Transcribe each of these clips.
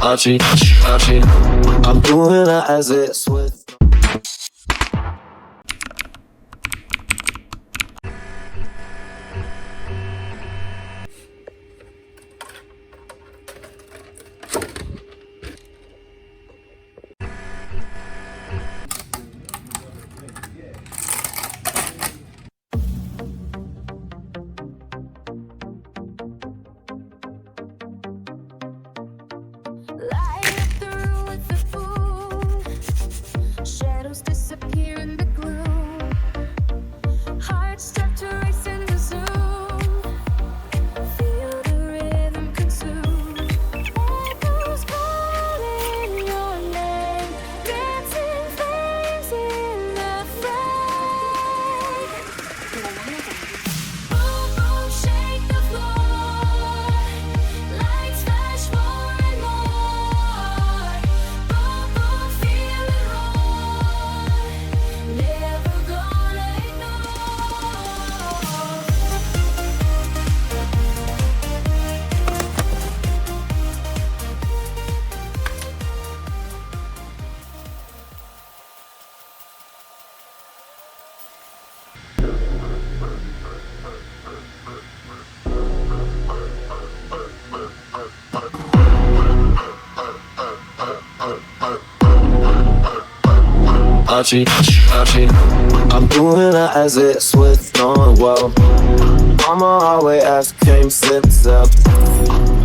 Archie, Archie, I'm doing it as it's with. Light up the room with the moon. Shadows disappear in the gloom. Hearts start to race in the zoom. Feel the rhythm consume. Echoes calling your name. Dancing flames in the flame. Boom, boom, shake the floor. Lights flash more and more. Boom, boom, feel it roar. Never gonna ignore. Archie, Archie, I'm doing it as it's with no well. On my highway as came slips up,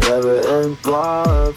never in bar.